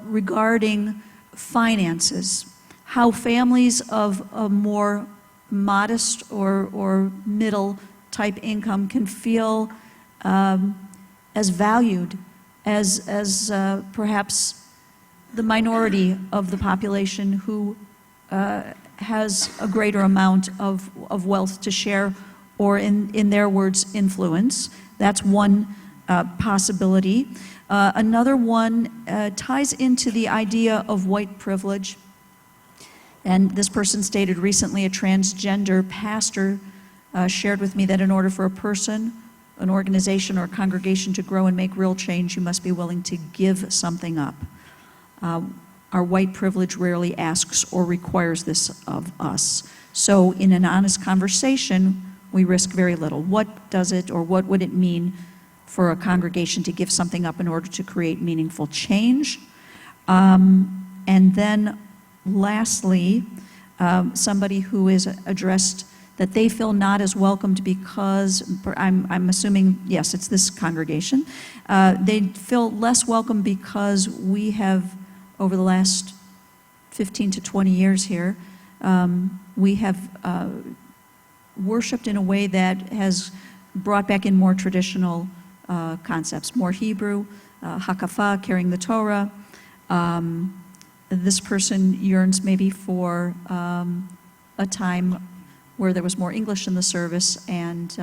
regarding finances, how families of a more modest or middle type income can feel as valued as perhaps the minority of the population who has a greater amount of wealth to share, or in their words, influence. That's one possibility. Another one ties into the idea of white privilege. And this person stated recently, a transgender pastor shared with me that in order for a person, an organization, or a congregation to grow and make real change, you must be willing to give something up. Our white privilege rarely asks or requires this of us. So in an honest conversation, we risk very little. What does it, or what would it mean for a congregation to give something up in order to create meaningful change? And then lastly, somebody who is addressed that they feel not as welcomed because, I'm assuming, yes, it's this congregation, they feel less welcome because we have, over the last 15 to 20 years here, we have worshiped in a way that has brought back in more traditional concepts, more Hebrew, hakafah, carrying the Torah. This person yearns maybe for a time where there was more English in the service and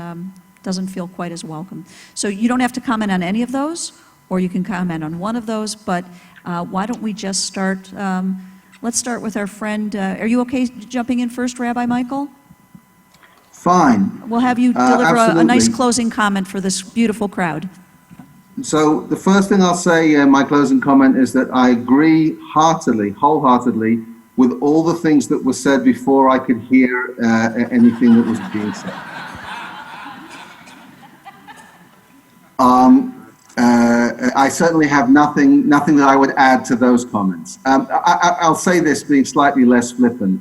doesn't feel quite as welcome. So you don't have to comment on any of those, or you can comment on one of those, but why don't we just start, let's start with our friend, are you okay jumping in first, Rabbi Michael? Fine. We'll have you deliver a nice Absolutely. closing comment for this beautiful crowd. So the first thing I'll say, my closing comment, is that I agree heartily, wholeheartedly, with all the things that were said before I could hear anything that was being said. I certainly have nothing that I would add to those comments. I'll say this being slightly less flippant.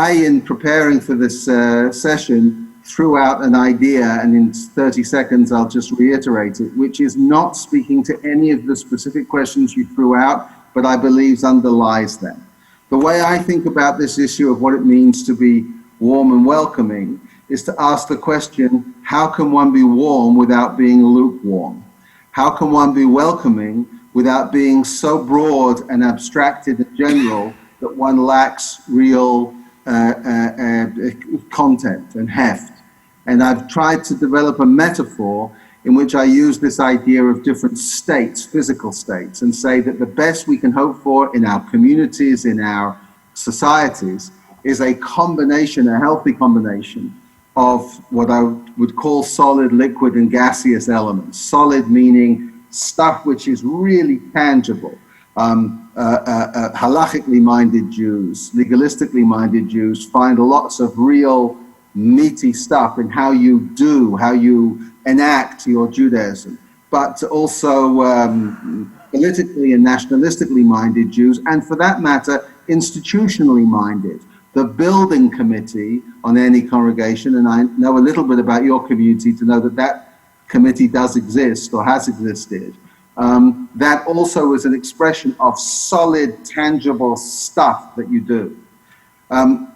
In preparing for this session, threw out an idea, and in 30 seconds I'll just reiterate it, which is not speaking to any of the specific questions you threw out, but I believe underlies them. The way I think about this issue of what it means to be warm and welcoming is to ask the question, how can one be warm without being lukewarm? How can one be welcoming without being so broad and abstracted and general that one lacks real content and heft? And I've tried to develop a metaphor in which I use this idea of different states, physical states, and say that the best we can hope for in our communities, in our societies, is a combination, a healthy combination of what I would call solid, liquid, and gaseous elements. Solid meaning stuff which is really tangible. Halachically minded Jews, legalistically minded Jews find lots of real meaty stuff in how you enact your Judaism. But also politically and nationalistically minded Jews, and for that matter, institutionally minded. The building committee on any congregation, and I know a little bit about your community to know that that committee does exist or has existed. That also is an expression of solid, tangible stuff that you do.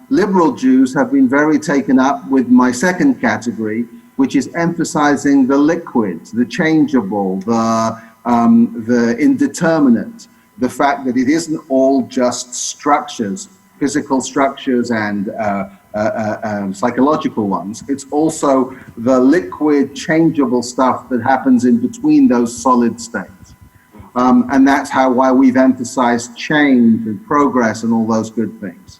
Liberal Jews have been very taken up with my second category, which is emphasizing the liquid, the changeable, the indeterminate, the fact that it isn't all just structures, physical structures and psychological ones. It's also the liquid, changeable stuff that happens in between those solid states. And that's why we've emphasized change and progress and all those good things.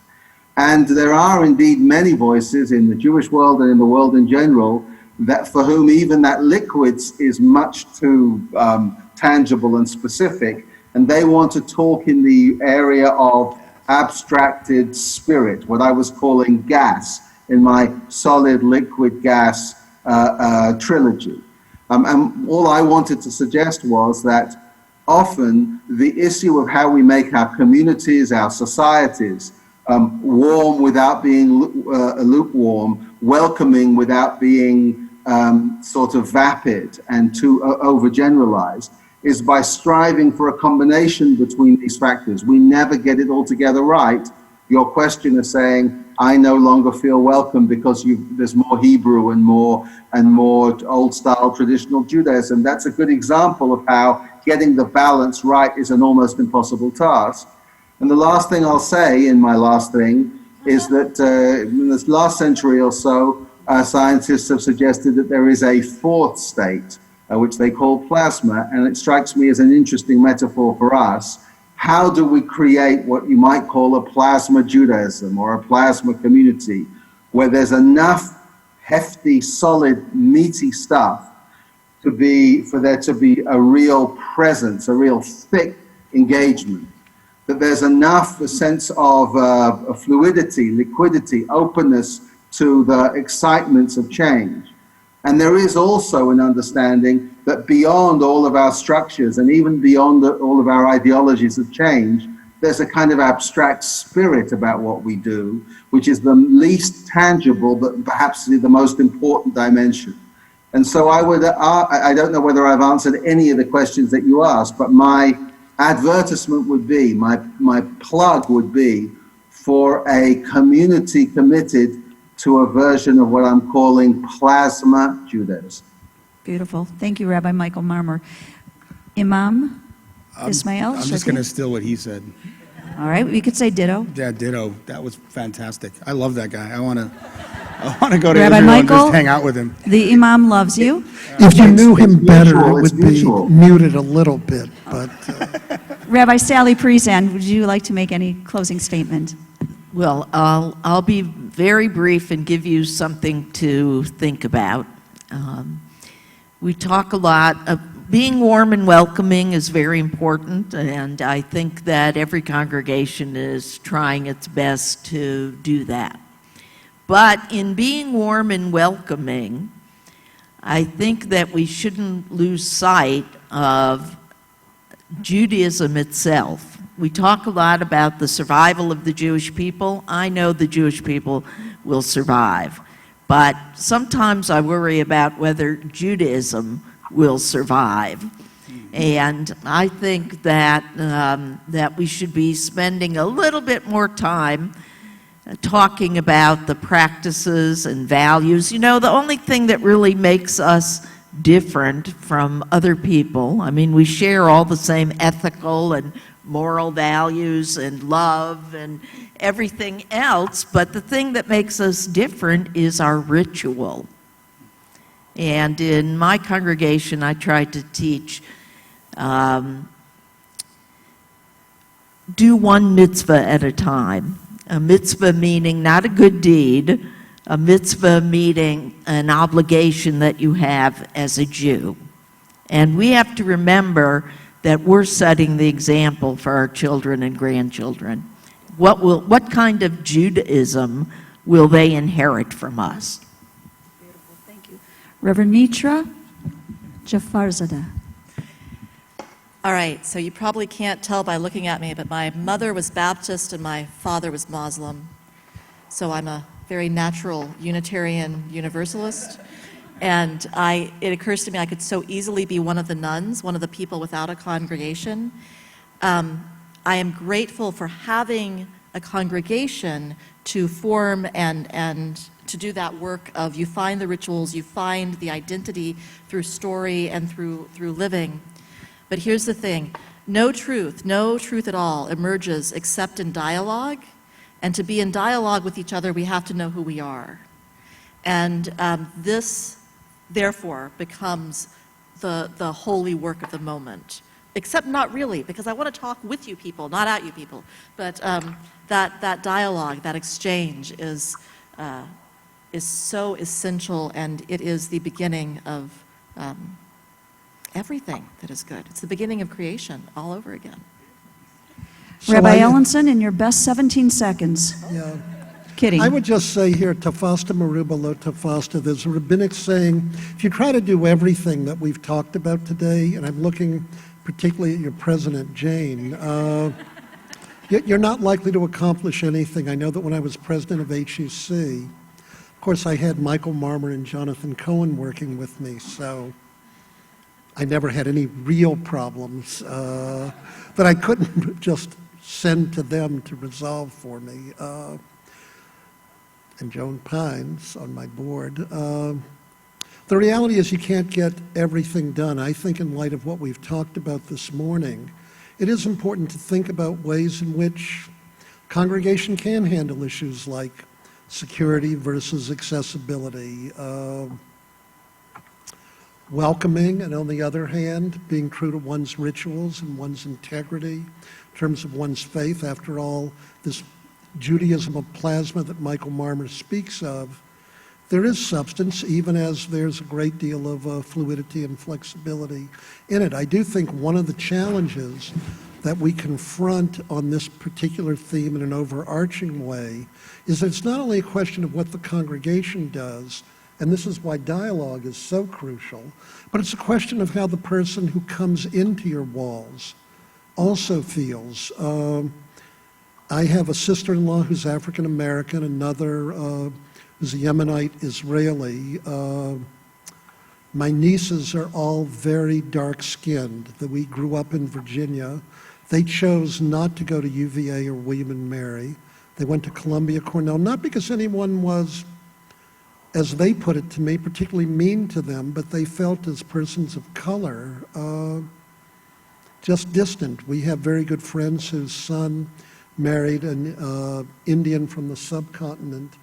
And there are indeed many voices in the Jewish world and in the world in general that for whom even that liquid is much too tangible and specific, and they want to talk in the area of abstracted spirit, what I was calling gas in my solid, liquid, gas trilogy. And all I wanted to suggest was that often the issue of how we make our communities, our societies, warm without being lukewarm, welcoming without being sort of vapid and too overgeneralized, is by striving for a combination between these factors. We never get it all together right. Your question is saying, I no longer feel welcome because there's more Hebrew and more old-style traditional Judaism. That's a good example of how getting the balance right is an almost impossible task. And the last thing I'll say in my last thing is that in this last century or so, scientists have suggested that there is a fourth state, which they call plasma, and it strikes me as an interesting metaphor for us. How do we create what you might call a plasma Judaism or a plasma community, where there's enough hefty, solid, meaty stuff for there to be a real presence, a real thick engagement? That there's enough a sense of fluidity, liquidity, openness to the excitements of change. And there is also an understanding that beyond all of our structures and even beyond all of our ideologies of change, there's a kind of abstract spirit about what we do, which is the least tangible, but perhaps the most important dimension. And so I don't know whether I've answered any of the questions that you asked, but my advertisement would be, my plug would be for a community committed to a version of what I'm calling plasma Judaism. Beautiful. Thank you, Rabbi Michael Marmur. Imam Ismaél I'm just going to steal what he said. All right, we could say ditto. Yeah, ditto. That was fantastic. I love that guy. I want to go to Rabbi Israel and Michael, just hang out with him. The Imam loves you. If you knew him better, mutual, it it's would be mutual. muted a little bit, but Rabbi Sally Priesand, would you like to make any closing statement? Well, I'll be very brief and give you something to think about. We talk a lot of being warm and welcoming is very important, and I think that every congregation is trying its best to do that. But in being warm and welcoming, I think that we shouldn't lose sight of Judaism itself. We talk a lot about the survival of the Jewish people. I know the Jewish people will survive, but sometimes I worry about whether Judaism will survive. And I think that, that we should be spending a little bit more time talking about the practices and values. You know, the only thing that really makes us different from other people, I mean, we share all the same ethical and moral values and love and everything else, but the thing that makes us different is our ritual. And in my congregation, I try to teach do one mitzvah at a time. A mitzvah meaning not a good deed, a mitzvah meaning an obligation that you have as a Jew. And we have to remember that we're setting the example for our children and grandchildren. What kind of Judaism will they inherit from us? Beautiful, thank you. Reverend Mitra Jafarzadeh. All right, so you probably can't tell by looking at me, but my mother was Baptist and my father was Muslim. So I'm a very natural Unitarian Universalist. And it occurs to me I could so easily be one of the nuns, one of the people without a congregation. I am grateful for having a congregation to form and to do that work of you find the rituals, you find the identity through story and through living. But here's the thing, no truth at all emerges except in dialogue. And to be in dialogue with each other, we have to know who we are. And this therefore becomes the holy work of the moment. Except not really, because I want to talk with you people, not at you people. But that dialogue, that exchange is so essential, and it is the beginning of everything that is good. It's the beginning of creation all over again. Rabbi Ellenson, in your best 17 seconds. Yeah. Kidding. I would just say here, tafasta meruba lo tafasta. There's a rabbinic saying, if you try to do everything that we've talked about today, and I'm looking particularly at your president, Jane, you're not likely to accomplish anything. I know that when I was president of HUC, of course, I had Michael Marmur and Jonathan Cohen working with me, so I never had any real problems that I couldn't just send to them to resolve for me. And Joan Pines on my board. The reality is you can't get everything done. I think in light of what we've talked about this morning, it is important to think about ways in which congregation can handle issues like security versus accessibility, welcoming, and on the other hand, being true to one's rituals and one's integrity in terms of one's faith. After all, this Judaism of plasma that Michael Marmur speaks of, there is substance, even as there's a great deal of fluidity and flexibility in it. I do think one of the challenges that we confront on this particular theme in an overarching way is that it's not only a question of what the congregation does, and this is why dialogue is so crucial, but it's a question of how the person who comes into your walls also feels. I have a sister-in-law who's African American, another who's a Yemenite Israeli. My nieces are all very dark-skinned. That we grew up in Virginia. They chose not to go to UVA or William and Mary. They went to Columbia, Cornell, not because anyone was, as they put it to me, particularly mean to them, but they felt as persons of color just distant. We have very good friends whose son married an Indian from the subcontinent,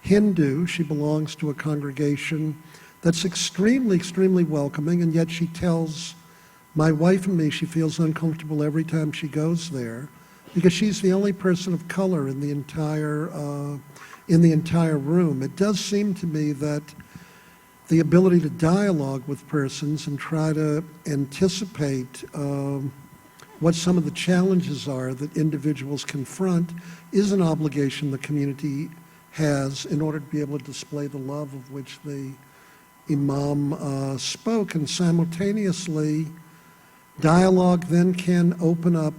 Hindu. She belongs to a congregation that's extremely, extremely welcoming, and yet she tells my wife and me she feels uncomfortable every time she goes there because she's the only person of color in the entire room. It does seem to me that the ability to dialogue with persons and try to anticipate what some of the challenges are that individuals confront is an obligation the community has in order to be able to display the love of which the Imam spoke. And simultaneously, dialogue then can open up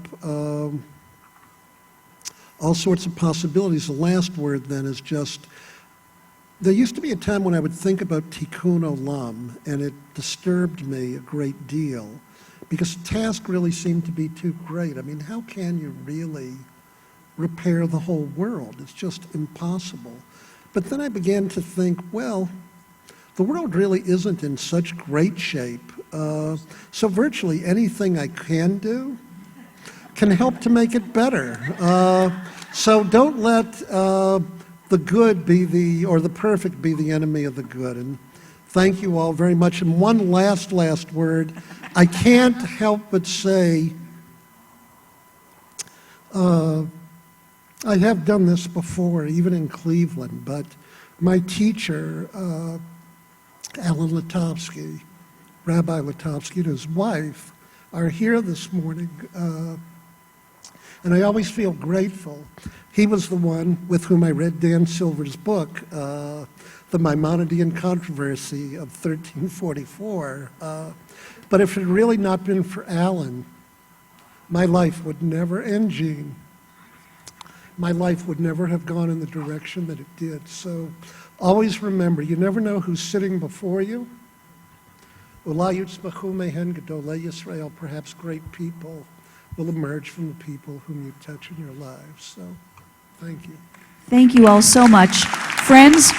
all sorts of possibilities. The last word then is just, there used to be a time when I would think about tikkun olam, and it disturbed me a great deal, because the task really seemed to be too great. I mean, how can you really repair the whole world? It's just impossible. But then I began to think, well, the world really isn't in such great shape. So virtually anything I can do can help to make it better. So don't let the good be or the perfect be the enemy of the good. And thank you all very much. And one last word. I can't help but say, I have done this before, even in Cleveland, but my teacher, Alan Latovsky, Rabbi Latovsky, and his wife are here this morning, and I always feel grateful. He was the one with whom I read Dan Silver's book, The Maimonidean Controversy of 1344. But if it had really not been for Alan, my life would never end, Gene. My life would never have gone in the direction that it did. So always remember, you never know who's sitting before you. Perhaps great people will emerge from the people whom you touch in your lives. So thank you. Thank you all so much. Friends,